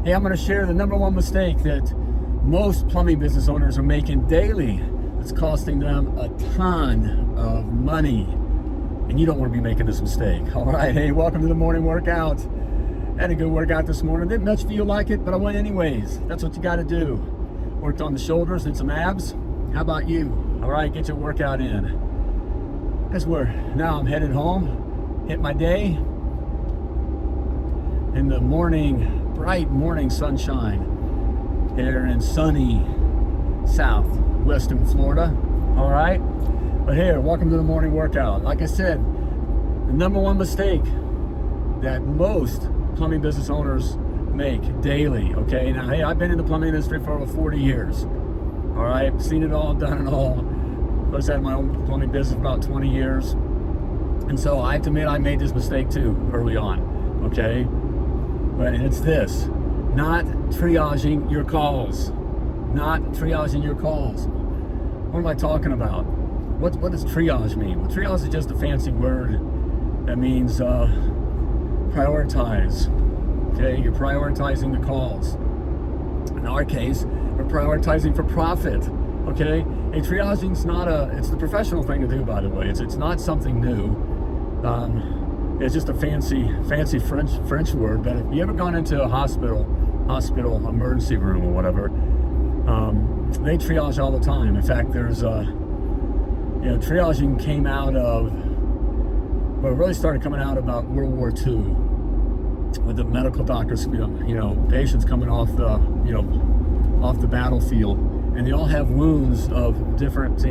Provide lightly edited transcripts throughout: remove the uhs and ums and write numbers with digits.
Hey, I'm going to share the number one mistake that most plumbing business owners are making daily. It's costing them a ton of money, and you don't want to be making this mistake. All right, hey, welcome to the morning workout. Had a good workout this morning. Didn't much feel like it, but I went anyways. That's what you got to do. Worked on the shoulders and some abs. How about you? All right, get your workout in. That's where now I'm headed home. Hit my day in the morning. Bright morning sunshine here in sunny southwestern Florida. All right, but here, welcome to the morning workout. Like I said, the number one mistake that most plumbing business owners make daily. Okay, now hey, I've been in the plumbing industry for over 40 years. All right, seen it all, done it all. First had my own plumbing business for about 20 years, and so I have to admit I made this mistake too early on. Okay. But it's this, not triaging your calls. Not triaging your calls. What am I talking about? What does triage mean? Well, triage is just a fancy word that means prioritize. Okay, you're prioritizing the calls. In our case, we're prioritizing for profit. Okay, and triaging's not it's the professional thing to do, by the way. It's not something new. It's just a fancy French word. But if you ever gone into a hospital emergency room or whatever, they triage all the time. In fact, there's triaging came out of, well, it really started coming out about World War II with the medical doctors, patients coming off the battlefield, and they all have wounds of different,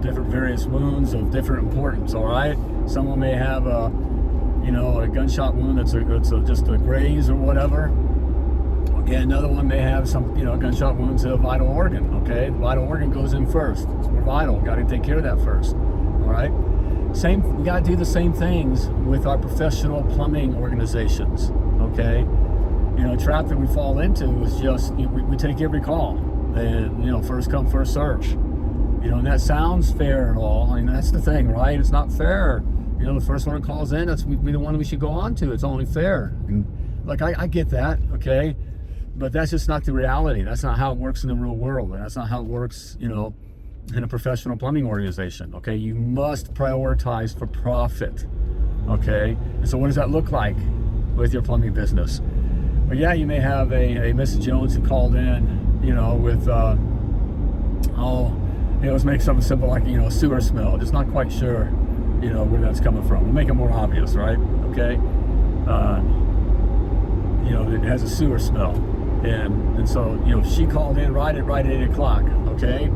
different various wounds of different importance. All right, someone may have a gunshot wound that's just a graze or whatever. Okay, another one may have some gunshot wounds to a vital organ. Okay, the vital organ goes in first. It's more vital. Got to take care of that first. All right. We got to do the same things with our professional plumbing organizations. Okay, a trap that we fall into is just we take every call, and first come first serve. And that sounds fair and all. I mean, that's the thing, right? It's not fair. The first one that calls in, that's the one we should go on to. It's only fair. And I get that, okay? But that's just not the reality. That's not how it works in the real world. And that's not how it works, in a professional plumbing organization, okay? You must prioritize for profit, okay? And so what does that look like with your plumbing business? Well, yeah, you may have a Mrs. Jones who called in, with, let's make something simple like, sewer smell. Just not quite sure, where that's coming from. We'll make it more obvious, right? Okay. It has a sewer smell. And so, she called in right at 8 o'clock. Okay.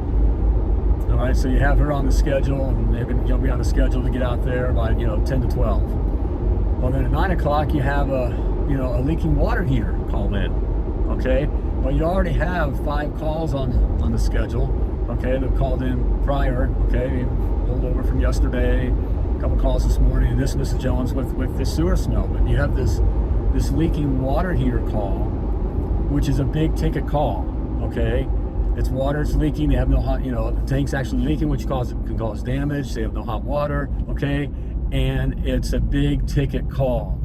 All right. So you have her on the schedule, and you'll be on the schedule to get out there by, 10 to 12. Well, then at 9 o'clock, you have a leaking water heater called in. Okay. Well, you already have 5 calls on the schedule. Okay, they've called in prior. Okay, pulled over from yesterday. A couple calls this morning. And this Mrs. Jones with this sewer smell. But you have this leaking water heater call, which is a big ticket call. Okay, it's water's leaking. They have no hot. The tank's actually leaking, which can cause damage. They have no hot water. Okay, and it's a big ticket call.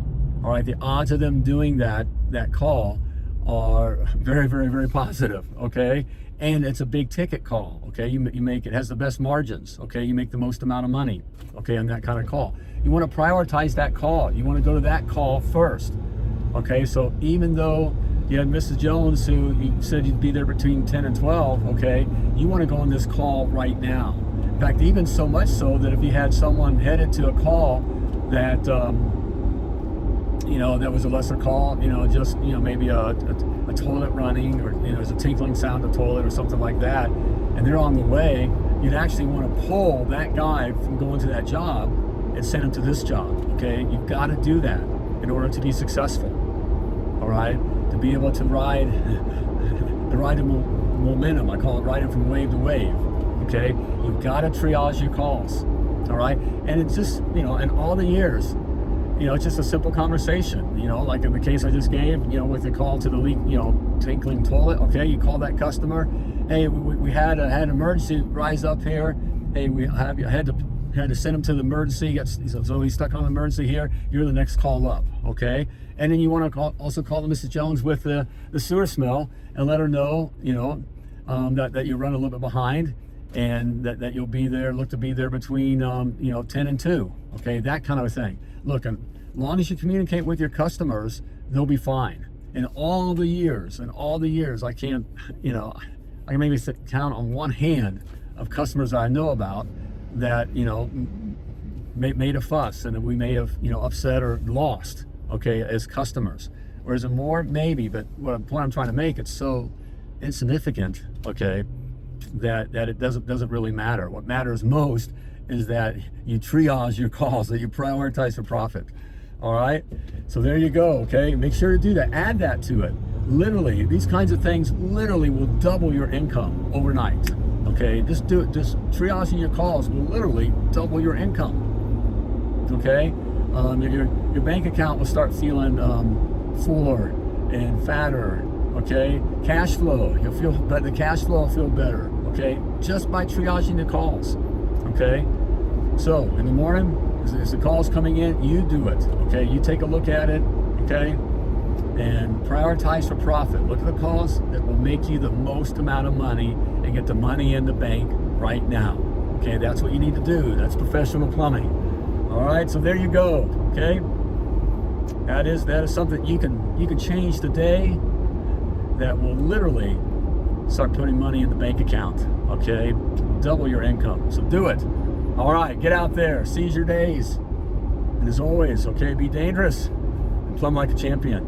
All right, the odds of them doing that call are very, very, very positive. Okay. And it's a big ticket call, okay? You make it has the best margins, okay? You make the most amount of money, okay, on that kind of call. You want to prioritize that call. You want to go to that call first, okay? So even though you had Mrs. Jones who you said you'd be there between 10 and 12, okay? You want to go on this call right now. In fact, even so much so that if you had someone headed to a call that, that was a lesser call, just, maybe a toilet running, or, there's a tinkling sound of toilet or something like that, and they're on the way, you'd actually want to pull that guy from going to that job and send him to this job, okay? You've got to do that in order to be successful, all right? To be able to ride the momentum, I call it riding from wave to wave, okay? You've got to triage your calls, all right? And it's just, in all the years, it's just a simple conversation, like in the case I just gave, with the call to the leak, tinkling toilet. Okay, you call that customer. Hey, we had an emergency rise up here. Hey, we had to had to send him to the emergency, so he's stuck on the emergency here, you're the next call up, okay? And then you want to also call Mrs. Jones with the sewer smell and let her know, that you run a little bit behind, and that you'll be there, look to be there between 10 and 2, okay? That kind of a thing. Look, as long as you communicate with your customers, they'll be fine. In all the years, I can maybe count on one hand of customers that I know about that made a fuss, and that we may have upset or lost, okay, as customers. Or is it more? Maybe, but what I'm trying to make, it's so insignificant, okay, that it doesn't really matter. What matters most is that you triage your calls, that you prioritize for profit. All right, so there you go. Okay, make sure to do that. Add that to it. Literally, these kinds of things literally will double your income overnight. Okay, just do it. Just triaging your calls will literally double your income. Okay, your bank account will start feeling fuller and fatter. Okay, cash flow, you'll feel better. The cash flow will feel better. Okay, just by triaging the calls. Okay, so in the morning, as the call's coming in, you do it. Okay, you take a look at it. Okay, and prioritize for profit. Look at the calls that will make you the most amount of money and get the money in the bank right now. Okay, that's what you need to do. That's professional plumbing. All right, so there you go. Okay, that is something you can change today. That will literally start putting money in the bank account. Okay, double your income. So do it. All right, get out there, seize your days, and as always, okay, be dangerous and plumb like a champion.